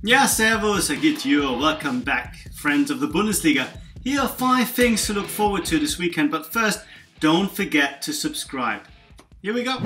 Ja, servus, geht you. Welcome back, friends of the Bundesliga. Here are 5 things to look forward to this weekend, but first, don't forget to subscribe. Here we go.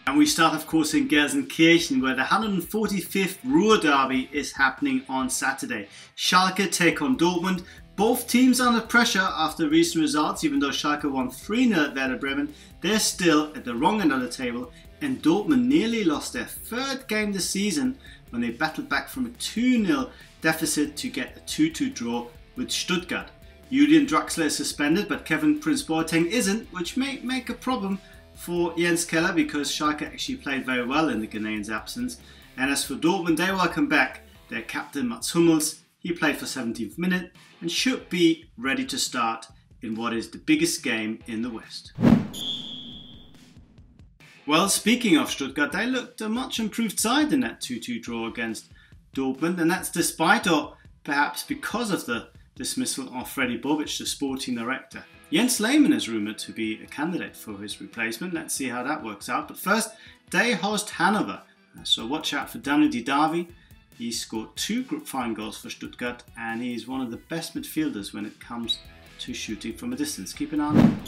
And we start, of course, in Gelsenkirchen, where the 145th Ruhr derby is happening on Saturday. Schalke take on Dortmund. Both teams under pressure after recent results. Even though Schalke won 3-0 at Werder Bremen, they're still at the wrong end of the table, and Dortmund nearly lost their 3rd game this season when they battled back from a 2-0 deficit to get a 2-2 draw with Stuttgart. Julian Draxler is suspended, but Kevin Prince Boateng isn't, which may make a problem for Jens Keller because Schalke actually played very well in the Ghanaian's absence. And as for Dortmund, they welcome back their captain Mats Hummels. He played for 17th minute and should be ready to start in what is the biggest game in the West. Well, speaking of Stuttgart, they looked a much improved side in that 2-2 draw against Dortmund, and that's despite or perhaps because of the dismissal of Freddy Bobic, the sporting director. Jens Lehmann is rumoured to be a candidate for his replacement. Let's see how that works out. But first, they host Hanover, so watch out for Daniel Didavi. He scored 2 group fine goals for Stuttgart, and he's one of the best midfielders when it comes to shooting from a distance. Keep an eye on him.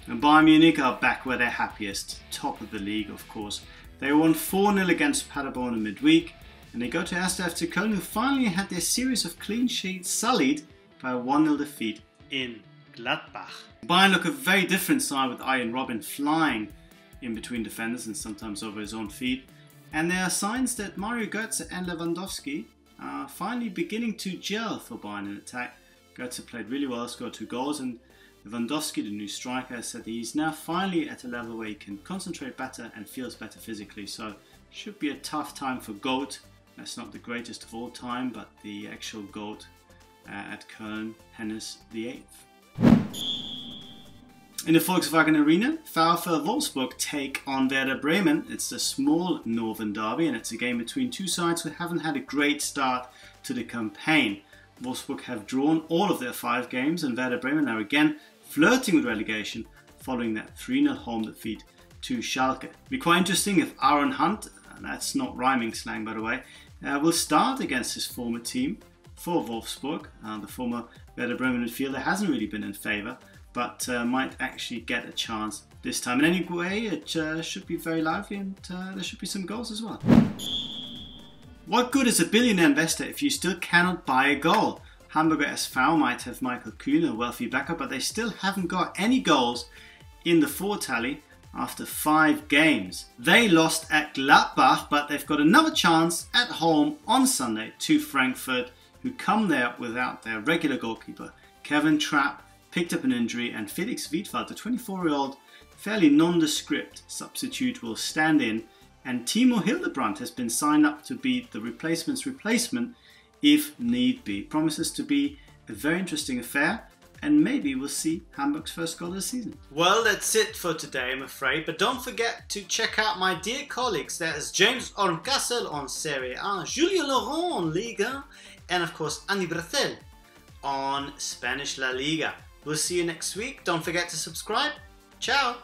And Bayern Munich are back where they're happiest, top of the league of course. They won 4-0 against Paderborn in midweek, and they go to FC Köln, who finally had their series of clean sheets sullied by a 1-0 defeat in Gladbach. Bayern look a very different side with Arjen Robben flying in between defenders and sometimes over his own feet. And there are signs that Mario Götze and Lewandowski are finally beginning to gel for Bayern in attack. Götze played really well, scored 2 goals, and Lewandowski, the new striker, said that he's now finally at a level where he can concentrate better and feels better physically. So should be a tough time for Goat. That's not the greatest of all time, but the actual Goat at Köln, Hennes VIII. In the Volkswagen Arena, VfL Wolfsburg take on Werder Bremen. It's a small northern derby, and it's a game between 2 sides who haven't had a great start to the campaign. Wolfsburg have drawn all of their 5 games, and Werder Bremen are again flirting with relegation following that 3-0 home defeat to Schalke. It'll be quite interesting if Aaron Hunt, and that's not rhyming slang by the way, will start against his former team for Wolfsburg. The former Werder Bremen midfielder hasn't really been in favour, but might actually get a chance this time. In any way, it should be very lively, and there should be some goals as well. What good is a billionaire investor if you still cannot buy a goal? Hamburger SV might have Michael Kühne, a wealthy backup, but they still haven't got any goals in the 4 tally after 5 games. They lost at Gladbach, but they've got another chance at home on Sunday to Frankfurt, who come there without their regular goalkeeper. Kevin Trapp picked up an injury, and Felix Wiedwald, the 24-year-old, fairly nondescript substitute, will stand in, and Timo Hildebrand has been signed up to be the replacement's replacement if need be. Promises to be a very interesting affair, and maybe we'll see Hamburg's first goal of the season. Well, that's it for today, I'm afraid, but don't forget to check out my dear colleagues. There's James Orncassel on Serie A, Julien Laurent on Liga, and of course Andy Brathel on Spanish La Liga. We'll see you next week. Don't forget to subscribe. Ciao!